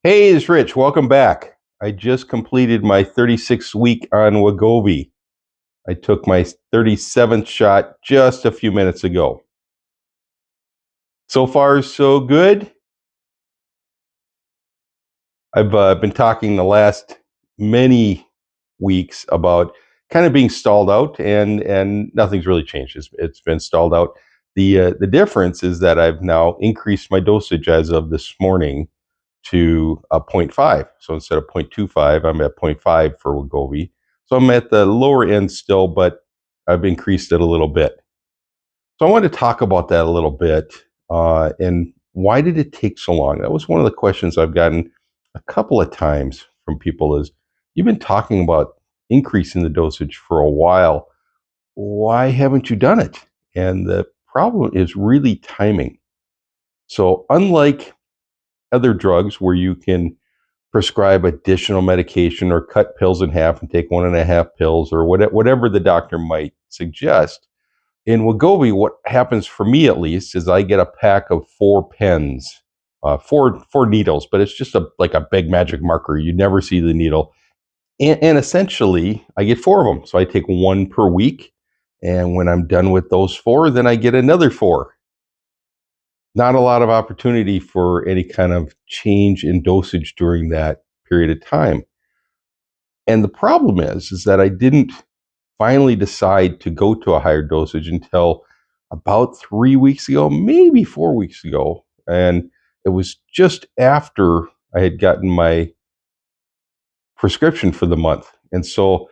Hey, it's Rich. Welcome back. I just completed my 36 week on Wegovy. I took my 37th shot just a few minutes ago. So far, so good. I've been talking the last many weeks about kind of being stalled out, and nothing's really changed. It's been stalled out. The difference is that I've now increased my dosage as of this morning to a zero point 0.5. So instead of 0.25, I'm at zero point 0.5 for Wegovy. So I'm at the lower end still, but I've increased it a little bit. So I wanted to talk about that a little bit. And why did it take so long? That was one of the questions I've gotten a couple of times from people is, you've been talking about increasing the dosage for a while. Why haven't you done it? And the problem is really timing. So unlike other drugs where you can prescribe additional medication or cut pills in half and take 1.5 pills or whatever the doctor might suggest. In Wegovy, what happens for me at least is I get a pack of 4 pens, four needles, but it's just like a big magic marker. You never see the needle, and essentially I get four of them. So I take one per week, and when I'm done with those four, then I get another four. Not a lot of opportunity for any kind of change in dosage during that period of time. And the problem is that I didn't finally decide to go to a higher dosage until about 3 weeks ago, maybe 4 weeks ago. And it was just after I had gotten my prescription for the month. And so,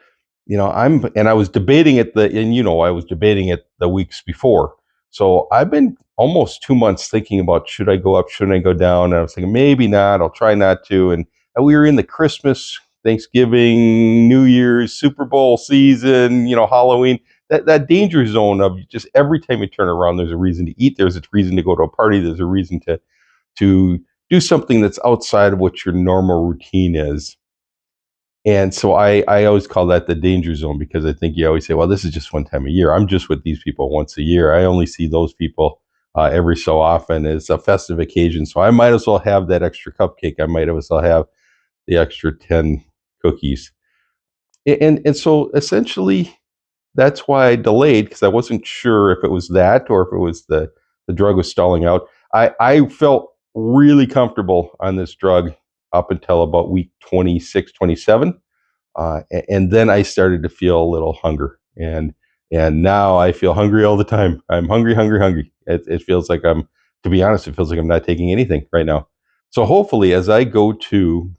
I was debating it I was debating it the weeks before. So I've been almost 2 months thinking about, should I go up, should I go down? And I was thinking, maybe not, I'll try not to. And we were in the Christmas, Thanksgiving, New Year's, Super Bowl season, Halloween, that danger zone of just every time you turn around, there's a reason to eat, there's a reason to go to a party, there's a reason to do something that's outside of what your normal routine is. And so I always call that the danger zone, because I think you always say, well, this is just one time a year. I'm just with these people once a year. I only see those people every so often. It's a festive occasion. So I might as well have that extra cupcake. I might as well have the extra 10 cookies. And so essentially, that's why I delayed, because I wasn't sure if it was that or if it was the drug was stalling out. I felt really comfortable on this drug up until about week 26, 27. And then I started to feel a little hunger. And now I feel hungry all the time. I'm hungry, hungry, hungry. It feels like to be honest, it feels like I'm not taking anything right now. So hopefully, as I go to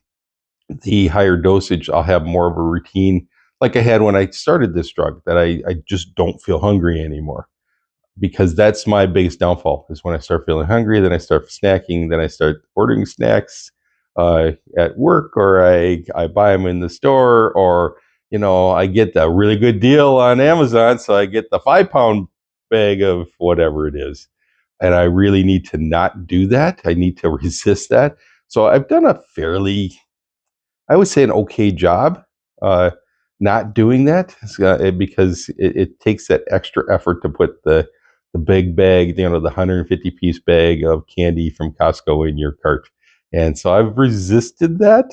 the higher dosage, I'll have more of a routine like I had when I started this drug, that I just don't feel hungry anymore. Because that's my biggest downfall, is when I start feeling hungry, then I start snacking, then I start ordering snacks at work, or I buy them in the store, or I get a really good deal on Amazon, so I get the 5 pound bag of whatever it is. And I really need to not do that. I need to resist that. So I've done a fairly, I would say, an okay job not doing that, because it takes that extra effort to put the big bag, the 150-piece bag of candy from Costco in your cart. And so I've resisted that.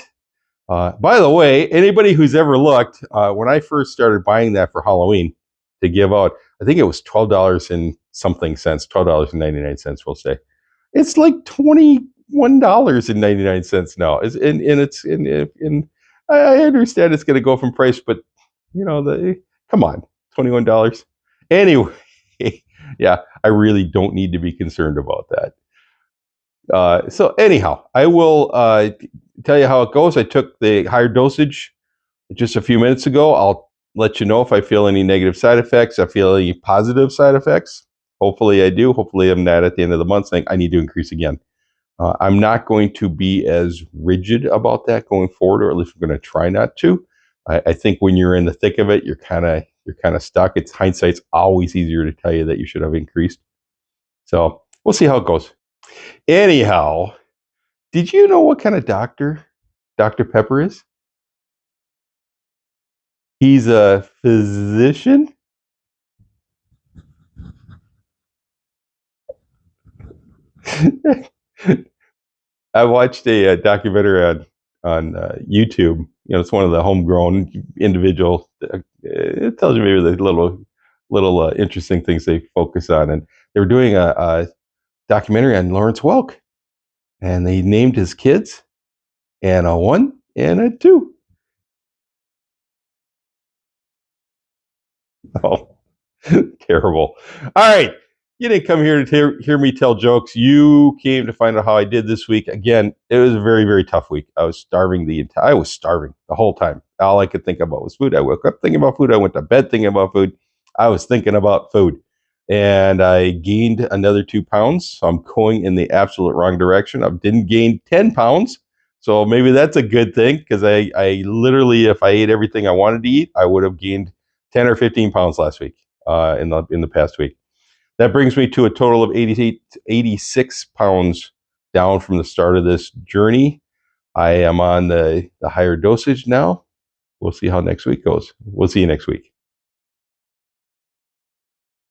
By the way, anybody who's ever looked, when I first started buying that for Halloween to give out, I think it was $12 and something cents, $12.99, we'll say. It's like $21.99 now. And I understand it's going to go from price, but come on, $21. Anyway, yeah, I really don't need to be concerned about that. So anyhow, I will tell you how it goes. I took the higher dosage just a few minutes ago. I'll let you know if I feel any negative side effects. I feel any positive side effects. Hopefully I do. Hopefully I'm not at the end of the month saying I need to increase again. I'm not going to be as rigid about that going forward, or at least I'm going to try not to. I think when you're in the thick of it, you're kind of stuck. It's hindsight's always easier to tell you that you should have increased. So we'll see how it goes. Anyhow, did you know what kind of doctor Dr. Pepper is? He's a physician. I watched a documentary on YouTube. It's one of the homegrown individual. It tells you maybe the little interesting things they focus on, and they were doing a documentary on Lawrence Welk, and they named his kids, and a 1 and a 2. Oh, terrible. All right. You didn't come here to hear me tell jokes. You came to find out how I did this week. Again, it was a very, very tough week. I was starving the whole time. All I could think about was food. I woke up thinking about food. I went to bed thinking about food. I was thinking about food. And I gained another 2 pounds. So I'm going in the absolute wrong direction. I didn't gain 10 pounds. So maybe that's a good thing, because I literally, if I ate everything I wanted to eat, I would have gained 10 or 15 pounds last week, in the past week. That brings me to a total of 86 pounds down from the start of this journey. I am on the higher dosage now. We'll see how next week goes. We'll see you next week.